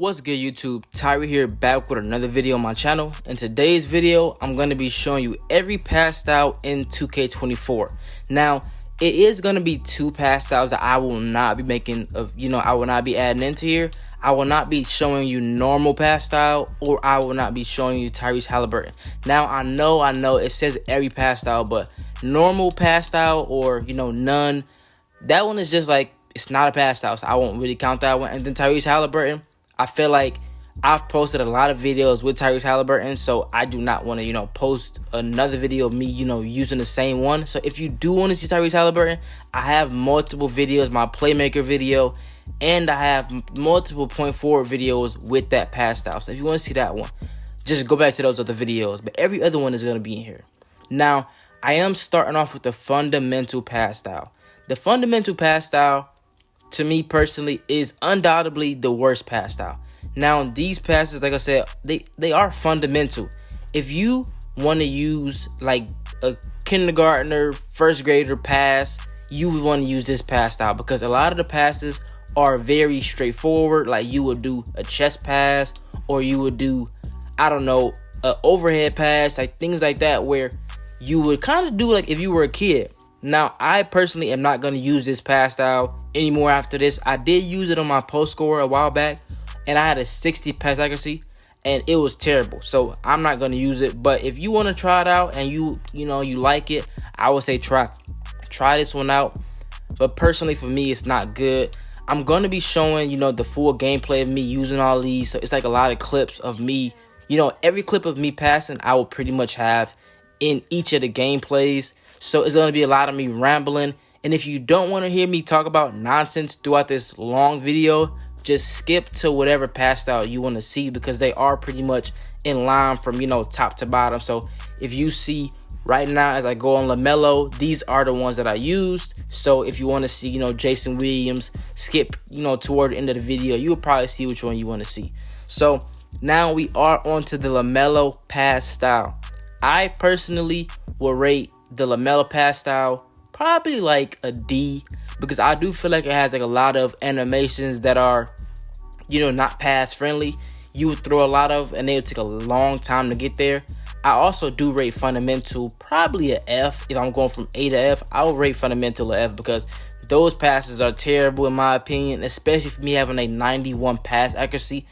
What's good, YouTube? Tyree here, back with another video on my channel. In today's video, I'm going to be showing you every pass style in 2K24. Now, it is going to be two pass styles that I will not be making I will not be adding into here. I will not be showing you normal pass style, or I will not be showing you Tyrese Halliburton. Now, I know it says every pass style, but normal pass style or, none, that one is just like, it's not a pass style, so I won't really count that one. And then Tyrese Halliburton, I feel like I've posted a lot of videos with Tyrese Halliburton, so I do not want to, post another video of me, using the same one. So if you do want to see Tyrese Halliburton, I have multiple videos, my playmaker video, and I have multiple point forward videos with that pass style. So if you want to see that one, just go back to those other videos. But every other one is going to be in here. Now, I am starting off with the fundamental pass style. The fundamental pass style, to me personally, is undoubtedly the worst pass style. Now, these passes, like I said, they are fundamental. If you want to use like a kindergartner, first grader pass, you would want to use this pass style because a lot of the passes are very straightforward. Like you would do a chest pass, or you would do, an overhead pass, like things like that, where you would kind of do like if you were a kid. Now, I personally am not going to use this pass style anymore after this. I did use it on my post score a while back, and I had a 60 pass accuracy, and it was terrible. So I'm not going to use it. But if you want to try it out and you like it, I would say try this one out. But personally, for me, it's not good. I'm going to be showing, the full gameplay of me using all these. So it's like a lot of clips of me. Every clip of me passing, I will pretty much have in each of the gameplays. So it's going to be a lot of me rambling. And if you don't want to hear me talk about nonsense throughout this long video, just skip to whatever pass style you want to see, because they are pretty much in line from, top to bottom. So if you see right now as I go on Lamelo, these are the ones that I used. So if you want to see, Jason Williams, skip, toward the end of the video, you will probably see which one you want to see. So now we are on to the Lamelo pass style. I personally will rate the Lamelo pass style probably like a D, because I do feel like it has like a lot of animations that are, not pass friendly. You would throw a lot of, and they would take a long time to get there. I also do rate fundamental probably a F. If I'm going from A to F, I'll rate fundamental a F, because those passes are terrible in my opinion, especially for me having a 91 pass accuracy.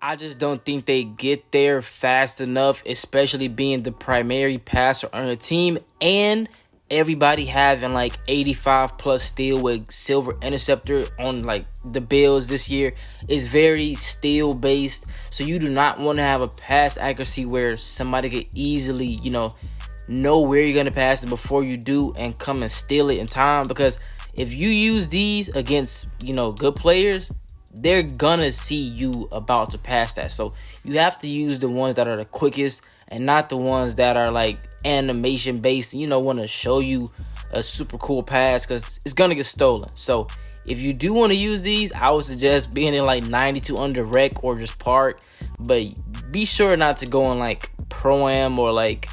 I just don't think they get there fast enough, especially being the primary passer on the team, and everybody having like 85 plus steal with silver interceptor on like the Bills this year is very steal based. So you do not want to have a pass accuracy where somebody could easily, know where you're going to pass it before you do and come and steal it in time. Because if you use these against, good players, they're gonna see you about to pass that. So you have to use the ones that are the quickest and not the ones that are like animation based, want to show you a super cool pass, because it's gonna get stolen. So if you do want to use these, I would suggest being in like 92 under rec or just park, but be sure not to go in like pro-am or like,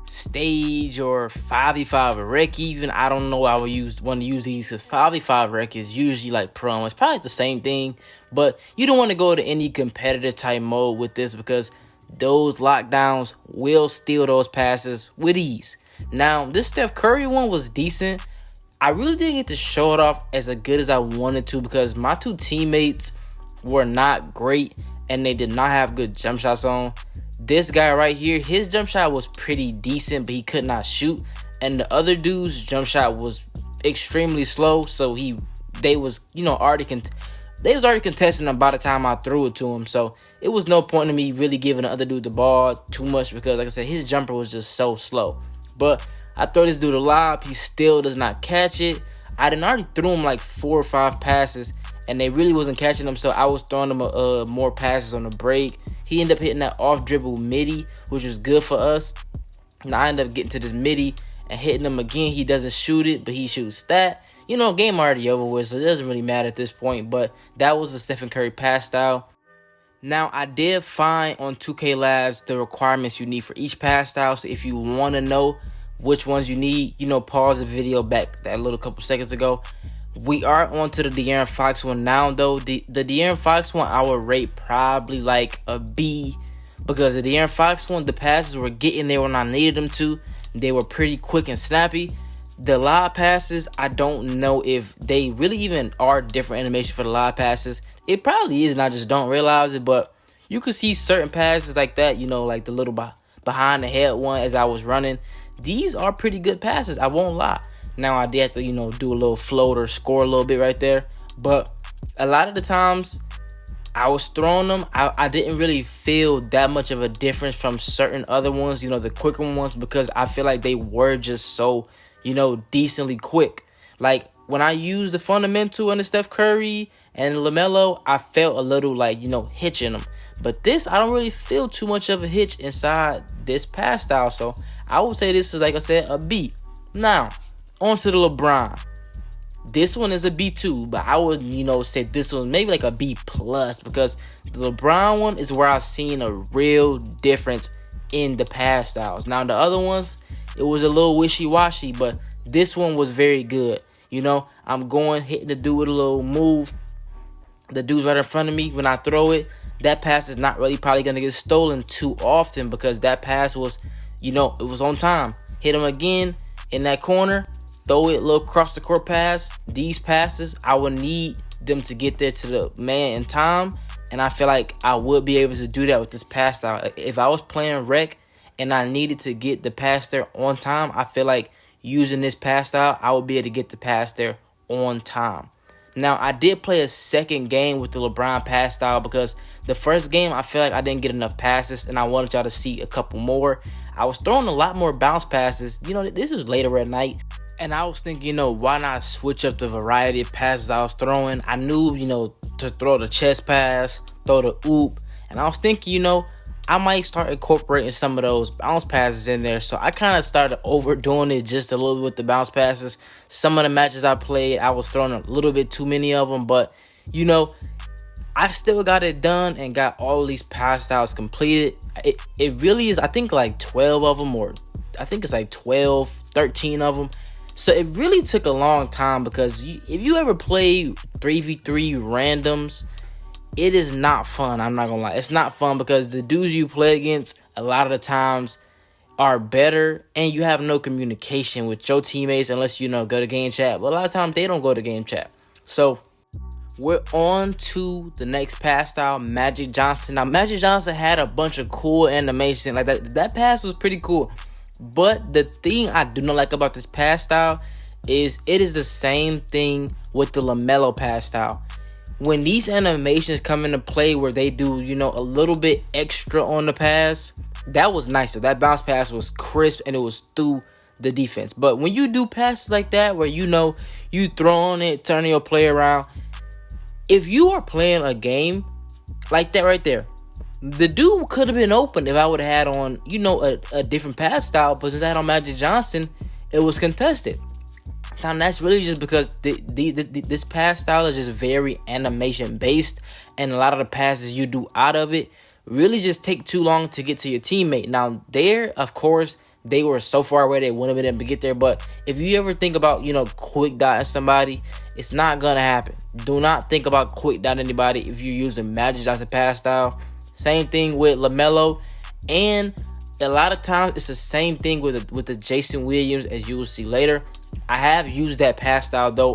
stage or 5v5 rec even. I don't know, I would want to use these because 5v5 rec is usually like pro. It's probably the same thing, but you don't want to go to any competitive type mode with this, because those lockdowns will steal those passes with ease. Now, this Steph Curry one was decent. I really didn't get to show it off as good as I wanted to, because my two teammates were not great and they did not have good jump shots on. This guy right here, his jump shot was pretty decent, but he could not shoot. And the other dude's jump shot was extremely slow, so they was already contesting him by the time I threw it to him. So it was no point in me really giving the other dude the ball too much, because like I said, his jumper was just so slow. But I throw this dude a lob, he still does not catch it. I done already threw him like 4 or 5 passes, and they really wasn't catching them, so I was throwing him more passes on the break. He ended up hitting that off dribble midi, which was good for us. And I ended up getting to this midi and hitting him again. He doesn't shoot it, but he shoots that. Game already over with, so it doesn't really matter at this point. But that was the Stephen Curry pass style. Now, I did find on 2K Labs the requirements you need for each pass style. So if you want to know which ones you need, pause the video back that little couple seconds ago. We are on to the De'Aaron Fox one now, though. The De'Aaron Fox one, I would rate probably like a B, because the De'Aaron Fox one, the passes were getting there when I needed them to. They were pretty quick and snappy. The live passes, I don't know if they really even are different animation for the live passes. It probably is, and I just don't realize it, but you could see certain passes like that, like the little behind the head one as I was running. These are pretty good passes, I won't lie. Now, I did have to, do a little float or score a little bit right there. But a lot of the times I was throwing them, I didn't really feel that much of a difference from certain other ones, the quicker ones, because I feel like they were just so, decently quick. Like, when I used the fundamental and the Steph Curry and Lamelo, I felt a little like, hitching them. But this, I don't really feel too much of a hitch inside this pass style. So I would say this is, like I said, a B. Now, on to the LeBron. This one is a B2, but I would, say this one maybe like a B+, because the LeBron one is where I've seen a real difference in the pass styles. Now, the other ones, it was a little wishy-washy, but this one was very good. I'm hitting the dude with a little move. The dude's right in front of me. When I throw it, that pass is not really probably going to get stolen too often, because that pass was, it was on time. Hit him again in that corner. Throw it, little cross the court pass. These passes, I would need them to get there to the man in time, and I feel like I would be able to do that with this pass style. If I was playing rec and I needed to get the pass there on time, I feel like using this pass style, I would be able to get the pass there on time. Now, I did play a second game with the LeBron pass style, because the first game, I feel like I didn't get enough passes, and I wanted y'all to see a couple more. I was throwing a lot more bounce passes. This is later at night. And I was thinking, why not switch up the variety of passes I was throwing? I knew, to throw the chest pass, throw the oop. And I was thinking, I might start incorporating some of those bounce passes in there. So I kind of started overdoing it just a little bit with the bounce passes. Some of the matches I played, I was throwing a little bit too many of them. But, I still got it done and got all these pass styles completed. It really is, I think, like 12 of them, or I think it's like 12, 13 of them. So it really took a long time, because if you ever play 3v3 randoms, it is not fun. I'm not gonna lie. It's not fun, because the dudes you play against a lot of the times are better, and you have no communication with your teammates unless go to game chat. But a lot of times they don't go to game chat. So we're on to the next pass style, Magic Johnson. Now, Magic Johnson had a bunch of cool animation. Like that pass was pretty cool. But the thing I do not like about this pass style is it is the same thing with the Lamelo pass style. When these animations come into play where they do, a little bit extra on the pass, that was nice. So that bounce pass was crisp and it was through the defense. But when you do passes like that where you throwing it, turning your play around, if you are playing a game like that right there, the dude could have been open if I would have had on, a different pass style. But since I had on Magic Johnson, it was contested. Now, that's really just because this pass style is just very animation based. And a lot of the passes you do out of it really just take too long to get to your teammate. Now, there, of course, they were so far away they wouldn't have been able to get there. But if you ever think about, quick dotting somebody, it's not going to happen. Do not think about quick dotting anybody if you're using Magic Johnson pass style. Same thing with Lamelo, and a lot of times it's the same thing with the Jason Williams, as you will see later. I have used that pass style though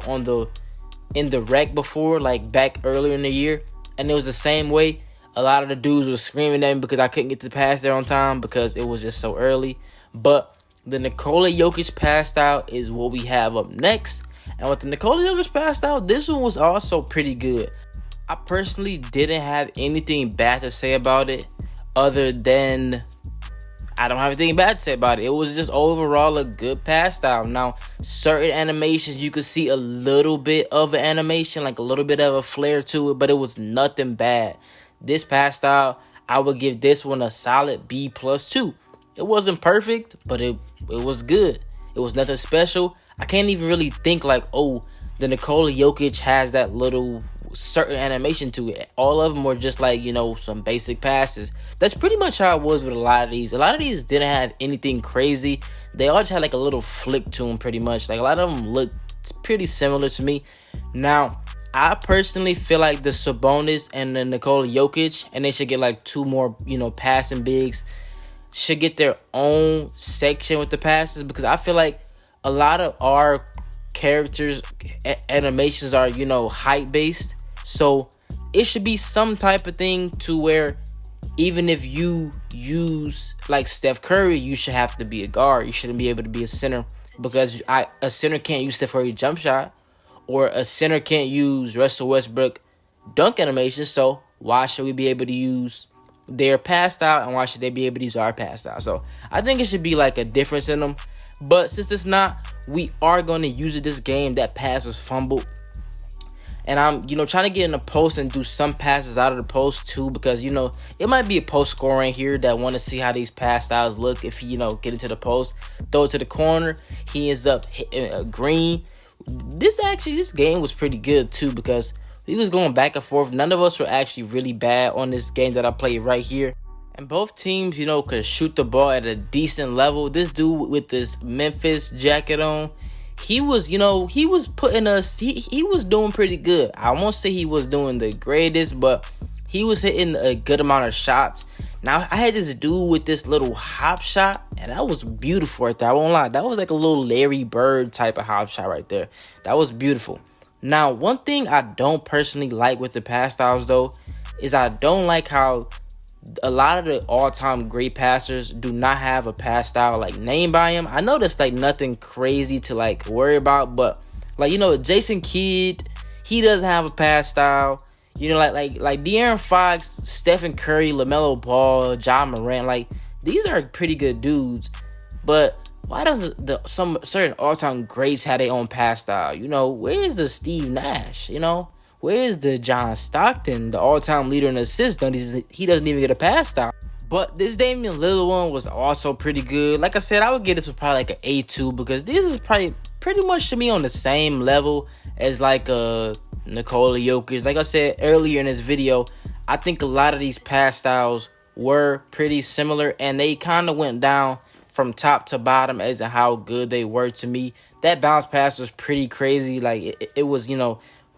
in the rec before, like back earlier in the year, and it was the same way. A lot of the dudes were screaming at me because I couldn't get the pass there on time because it was just so early. But the Nikola Jokic pass style is what we have up next, and with the Nikola Jokic pass style, this one was also pretty good. I personally didn't have anything bad to say about it, other than I don't have anything bad to say about it. It was just overall a good pass style. Now, certain animations, you could see a little bit of an animation, like a little bit of a flair to it, but it was nothing bad. This pass style, I would give this one a solid B+ too. It wasn't perfect, but it was good. It was nothing special. I can't even really think like, oh, the Nikola Jokic has that little certain animation to it. All of them were just like, some basic passes. That's pretty much how it was with a lot of these. A lot of these didn't have anything crazy. They all just had like a little flick to them pretty much. Like a lot of them looked It's pretty similar to me. Now, I personally feel like the Sabonis and the Nikola Jokic, and they should get like 2 more, passing bigs, should get their own section with the passes, because I feel like a lot of our characters animations are, height based. So it should be some type of thing to where even if you use like Steph Curry, you should have to be a guard. You shouldn't be able to be a center, because a center can't use Steph Curry jump shot, or a center can't use Russell Westbrook dunk animation. So why should we be able to use their pass style, and why should they be able to use our pass style? So I think it should be like a difference in them. But since it's not, we are going to use it this game. That pass was fumbled. And I'm, trying to get in the post and do some passes out of the post too, because, it might be a post scorer in here that want to see how these pass styles look. If he, get into the post, throw it to the corner, he ends up hitting a green. This game was pretty good too, because we was going back and forth. None of us were actually really bad on this game that I played right here. And both teams, could shoot the ball at a decent level. This dude with this Memphis jacket on, he was, he was putting us, he was doing pretty good. I won't say he was doing the greatest, but he was hitting a good amount of shots. Now, I had this dude with this little hop shot, and that was beautiful right there. I won't lie. That was like a little Larry Bird type of hop shot right there. That was beautiful. Now, one thing I don't personally like with the pass styles, though, is I don't like how a lot of the all-time great passers do not have a pass style like named by him. I know that's like nothing crazy to like worry about, but like, Jason Kidd, he doesn't have a pass style. Like De'Aaron Fox, Stephen Curry, Lamelo Ball, John Morant, like these are pretty good dudes. But why does some certain all-time greats have their own pass style? Where is the Steve Nash? Where is the John Stockton, the all-time leader in assists? He doesn't even get a pass style. But this Damian Lillard one was also pretty good. Like I said, I would give this probably like an A2, because this is probably pretty much to me on the same level as like Nikola Jokic. Like I said earlier in this video, I think a lot of these pass styles were pretty similar, and they kind of went down from top to bottom as to how good they were to me. That bounce pass was pretty crazy. Like it was,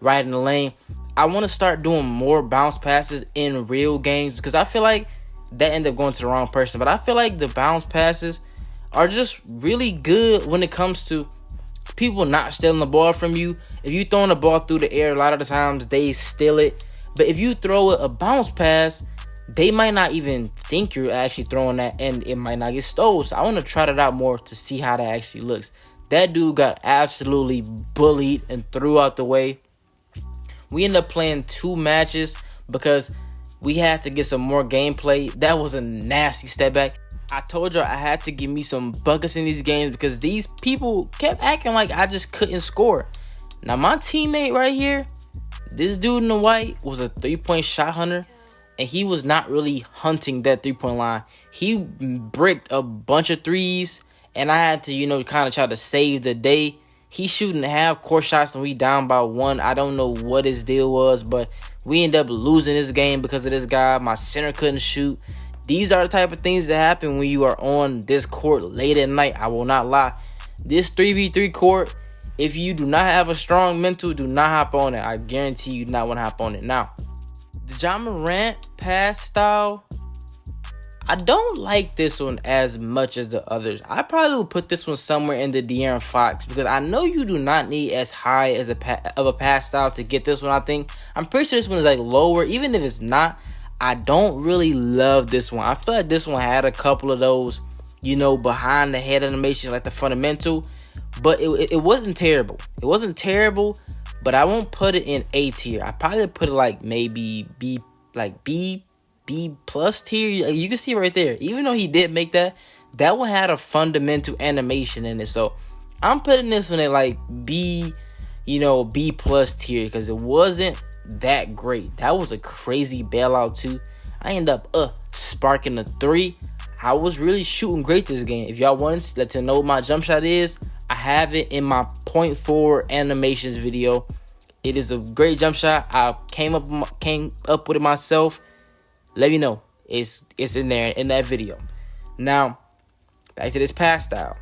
right in the lane. I want to start doing more bounce passes in real games, because I feel like that ended up going to the wrong person. But I feel like the bounce passes are just really good when it comes to people not stealing the ball from you. If you throwing the ball through the air, a lot of the times they steal it. But if you throw a bounce pass, they might not even think you're actually throwing that, and it might not get stolen. So I want to try that out more to see how that actually looks. That dude got absolutely bullied and threw out the way. We ended up playing 2 matches because we had to get some more gameplay. That was a nasty step back. I told you I had to give me some buckets in these games, because these people kept acting like I just couldn't score. Now, my teammate right here, this dude in the white, was a 3-point shot hunter, and he was not really hunting that 3-point line. He bricked a bunch of threes, and I had to, kind of try to save the day. He shooting half-court shots, and we down by 1. I don't know what his deal was, but we ended up losing this game because of this guy. My center couldn't shoot. These are the type of things that happen when you are on this court late at night. I will not lie. This 3v3 court, if you do not have a strong mental, do not hop on it. I guarantee you do not want to hop on it. Now, the John Morant pass style, I don't like this one as much as the others. I probably would put this one somewhere in the De'Aaron Fox, because I know you do not need as high as a pass style to get this one. I'm pretty sure this one is like lower. Even if it's not, I don't really love this one. I feel like this one had a couple of those, behind the head animations, like the fundamental, but it wasn't terrible. It wasn't terrible, but I won't put it in A tier. I probably put it like maybe B plus tier. You can see right there, even though he did make that one had a fundamental animation in it. So I'm putting this one at like B, B plus tier, because it wasn't that great. That was a crazy bailout too. I ended up sparking a 3. I was really shooting great this game. If y'all want to know what my jump shot is, I have it in my point forward animations video. It is a great jump shot. I came up with it myself. Let me know. It's in there in that video. Now, back to this pass style.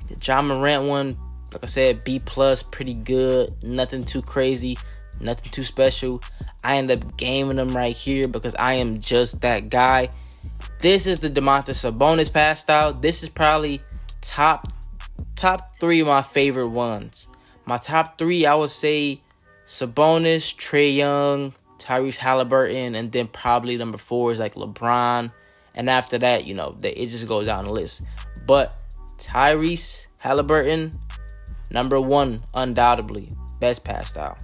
The John Morant one, Like I said, B plus, pretty good. Nothing too crazy, nothing too special. I end up gaming them right here because I am just that guy. This is the Domantas Sabonis pass style. This is probably top 3 of my favorite ones. My top 3, I would say Sabonis, Trey Young, Tyrese Halliburton, and then probably number 4 is like LeBron. And after that, it just goes down the list. But Tyrese Halliburton, number 1, undoubtedly, best pass style.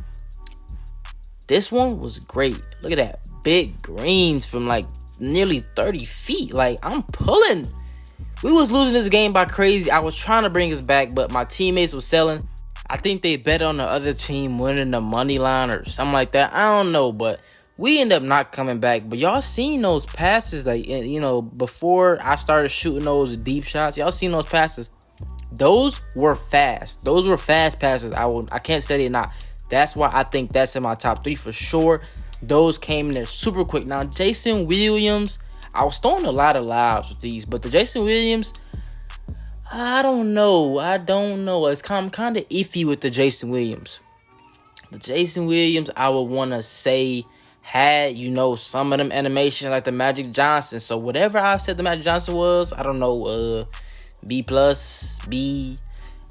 This one was great. Look at that. Big greens from like nearly 30 feet. Like, I'm pulling. We was losing this game by crazy. I was trying to bring us back, but my teammates was selling. I think they bet on the other team winning the money line or something like that. I don't know, but we end up not coming back. But y'all seen those passes, like, before I started shooting those deep shots. Y'all seen those passes? Those were fast. Those were fast passes. I can't say they're not. That's why I think that's in my top 3 for sure. Those came in there super quick. Now, Jason Williams, I was throwing a lot of lives with these, but the Jason Williams, I don't know. It's kind of iffy with the Jason Williams. The Jason Williams, I would want to say, had, some of them animations like the Magic Johnson. So whatever I said the Magic Johnson was, I don't know, B plus, B.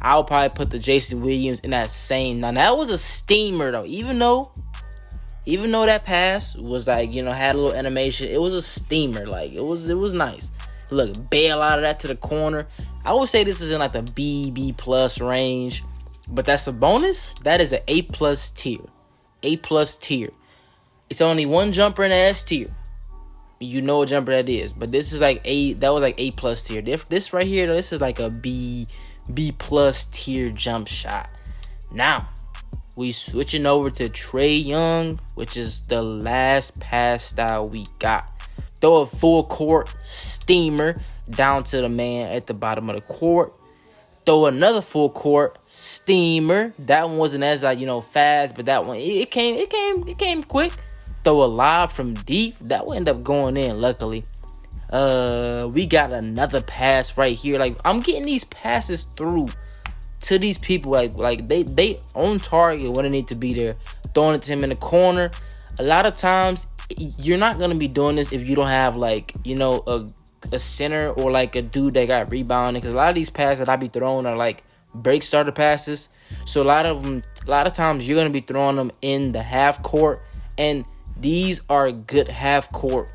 I'll probably put the Jason Williams in that same. Now, that was a steamer, though. Even though that pass was like, had a little animation, it was a steamer. Like, it was nice. Look, bail out of that to the corner. I would say this is in like the B plus range. But that's a bonus. That is an A plus tier. A plus tier. It's only one jumper in the S tier. You know what jumper that is. But this is like that was like A plus tier. This right here, this is like a B plus tier jump shot. Now, we switching over to Trey Young, which is the last pass style we got. Throw a full court steamer down to the man at the bottom of the court. Throw another full court steamer. That one wasn't as fast, but that one it came quick. Throw a lob from deep. That will end up going in, luckily. We got another pass right here. Like, I'm getting these passes through to these people. Like they on target when they need to be there. Throwing it to him in the corner. A lot of times, you're not gonna be doing this if you don't have a center or like a dude that got rebounding. Because a lot of these passes that I be throwing are like break starter passes. So a lot of times you're gonna be throwing them in the half court, and these are good half court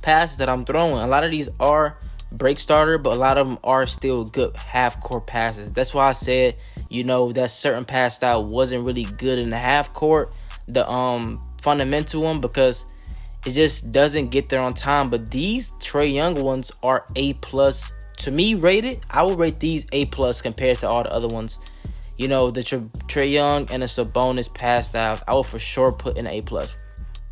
passes that I'm throwing. A lot of these are break starter, but a lot of them are still good half court passes. That's why I said, that certain pass style wasn't really good in the half court, the fundamental one, because it just doesn't get there on time. But these Trey Young ones are A plus to me rated. I would rate these A plus compared to all the other ones. The Trey Young and the Sabonis pass styles, I will for sure put in A plus.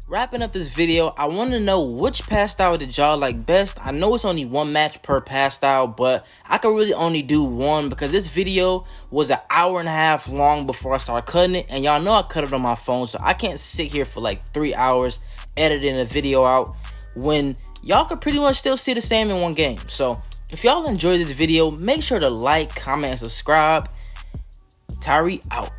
Wrapping up this video, I want to know which pass style did y'all like best. I know it's only one match per pass style, but I could really only do one because this video was an hour and a half long before I started cutting it. And y'all know I cut it on my phone, so I can't sit here for like 3 hours editing a video out when y'all could pretty much still see the same in one game. So if y'all enjoyed this video, make sure to like, comment, and subscribe. Tyree out.